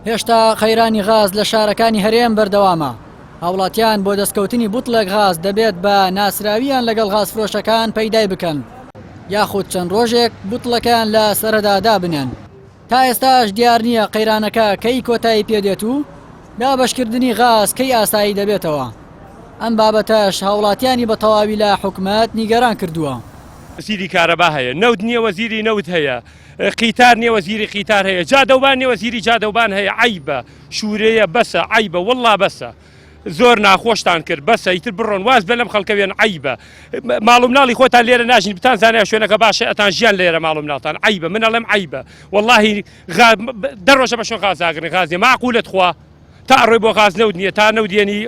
هێشتا خەیرانی غاز لە شارەکانی هەرێم بەردەوامە. هاوڵاتیان بۆ دەستکەوتنی بوتڵێک غاز دەبێت بە ناسراویان لەگەڵ غازفرۆشەکان پەیدای بکەن یاخود چەند ڕۆژێک بوتڵەکان لە سەرەدادا بنێن. تا ئێستاش دیار نییە قەیرانەکە کەی کۆتایی پێدێت و دابەشکردنی غاز کەی ئاسایی دەبێتەوە. ئەم بابەتەش هاوڵاتیانی بە تەواوی لە حکومەت نیگەران کردووە. وەزیری کارەبا هەیە، نەوت نییە وەزیری نەوت هەیە، قیتار نییە وەزیری قیتار هەیە، جادەوبان نییە وەزیری جادەوبان هەیە. عیبە، شوورەیە بەسە، عیبە، وەڵڵا بەسە. زۆر ناخۆشتان کرد بەسە، ئیتر بڕۆن واز بە لەم خەڵکەوێن عیبە. ماڵ و مناڵی خۆتان لێرە ناژین بتان زانای شوێنەکە باشە ئەتان ژیان لێرە ماڵ و مناڵتان عیبە. من ئەڵێم عیبە، وەڵڵاهی دەڕۆژە بە شۆ غازاگرن غازێ ماقولت خوا تا ڕۆی بۆ غاز نەوت نییە، تا نەودێنی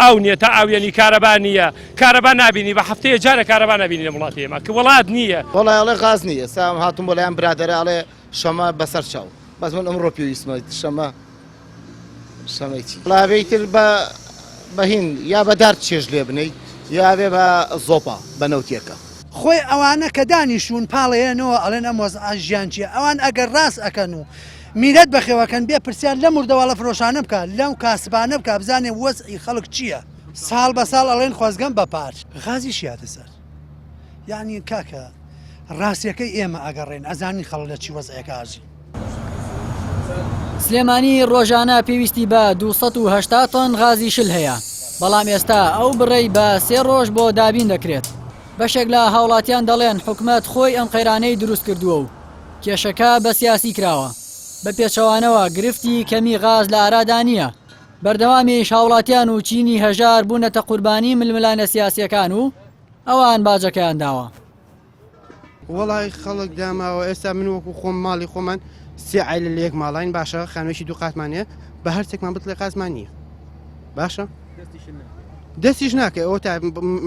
ئاو نییە، تا ئاوێنی کارەبا نییە، کارەبا نبینی بە هەفتەیە جارە کارەبا نبینی لە وڵاتی ئێمە کە وڵات نییە. وەڵای ئەڵێ غاز نییە. سام هاتووم بۆ لایەن برادەرە ئەڵێ شەمە بەسەر چاو. بەس من ئەمڕۆ پێویستمە شەمەی چی بڵاوەیتر بەهین یا بە دار چێژ لێ بنەیت یاوێ بە زۆپا بە نەوتێکە. خۆی ئەوانە کە دانیشون پاڵێنەوە ئەڵێن ئەم وەزع ژیان چیە؟ ئەوان ئەگەر ڕاست ئەکەن و میرەت بەخێوەکەن بێ پرسیان لە مردەوەڵە فرۆشانە بکە، لەم کاسبانە بکە، بزانێ وەزعی خەڵک چییە؟ ساڵ بە ساڵ ئەڵێن خۆزگەم بە پارچ غازی شیاتە سەر. یعنی کاکە ڕاستیەکەی ئێمە ئەگەڕێن ئەزانی خەڵک لە چی وەزعەکە ئاژی. سلێمانی ڕۆژانە پێویستی بە 280 تۆن غازی شل هەیە، بەڵام ئێستا ئەو بڕێی بە 3 ڕۆژ بۆ دابین دەکرێت. بەشێک لە هاوڵاتیان دەڵێن حکومەت خۆی ئەم قەیرانەی دروست کردووە و کێشەکە بە سیاسی کراوە. بە پێچەوانەوە گرفتی کەمی غاز لە ئارادا نییە. بەردەوامیش هاوڵاتیان و چینی هەژار بوونەتە قوربانی ململانە سیاسیەکان و ئەوان باجەکەیان داوە. وەڵای خەڵک داماوە ئێستا من وەکو خۆم ماڵی خۆمان سێ عیلە لە یەک ماڵین باشە خانوێکی دوو قاتمانەیە بە هەرچێکمان بتڵێ قازمان نییە باشە دەستیش ناکە ئەوە تا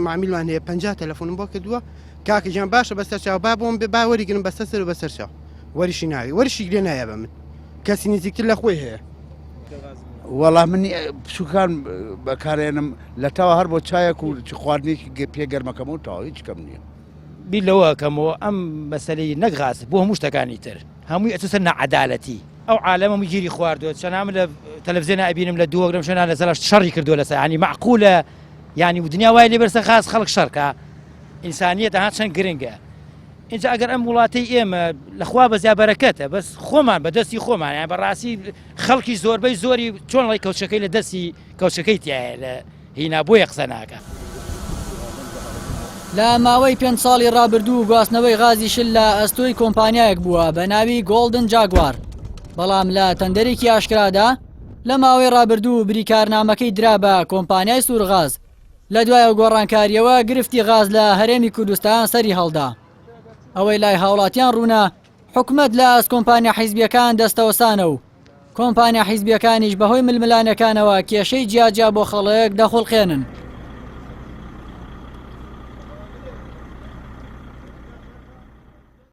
معمیلوان هەیە 50 تەلەفۆنم بۆ کردووە کاکەجیان باشە بەسەر چاو با بۆم با وەریگرم بەسەر سەر و بەسەر چاو وەریشی ناوی وەریشی گرێ نایە بە من کەسی نزیکتر لە خۆی هەیە. وەڵام منی پشوکان بەکارێنم لە تاوە هەر بۆ چایەک و خواردنێکی پێگەرمەکەم و تاوە هیچ کەم نییە. بیر لەوە کەمەوە ئەم مەسەلەی نەکغاز بۆ هەموو شتەکانی تر هەمووی ئەچسە نەعەدالەتی ئەو عالەمە گیری خواردووە چەنام لە تەلەڤیزیۆن ئەبینم لە دووەگرم شوێنە لەسەر شەڕی کردووە لەسەر ینی معقولە ینی دنیا وای لێ بەرسە خاص خەڵک شەڕکە ئینسانیەت هات چەند گرنگە اینجا ئەگەر ئەم وڵاتی ئێمە لەخوا بەزیا بەرەکەتە بەس خۆمان بەدەستی خۆمان یان بەڕاستی خەڵکی زۆربەی زۆری چۆن ڵی کەوچەکەی لە دەستی کەوچەکەی تایە لە هینا بۆیە قسە ناکە. لە ماوەی 5 ساڵی ڕابردوو گواستنەوەی غازی شل لە ئەستۆی کۆمپانیایەک بووە بە ناوی گۆڵدن جاگوار، بەڵام لە تەندەرێکی ئاشکرادا لە ماوەی ڕابردوو بریکارنامەکەی درا بە کۆمپانیای سوورغاز. لە دوایە گۆڕانکاریەوە گرفتی غاز لە هەرێمی کوردستان سەری هەڵدا. ئەوەی لای هاوڵاتیان ڕوونە حکومەت لە ئەس کۆمپانیا حیزبیەکان دەستەوەسانە و کۆمپانیا حیزبیەکانیش بەهۆی ململانەکانەوە کێشەی جیاجیا بۆ خەڵک دەخۆڵقێنن.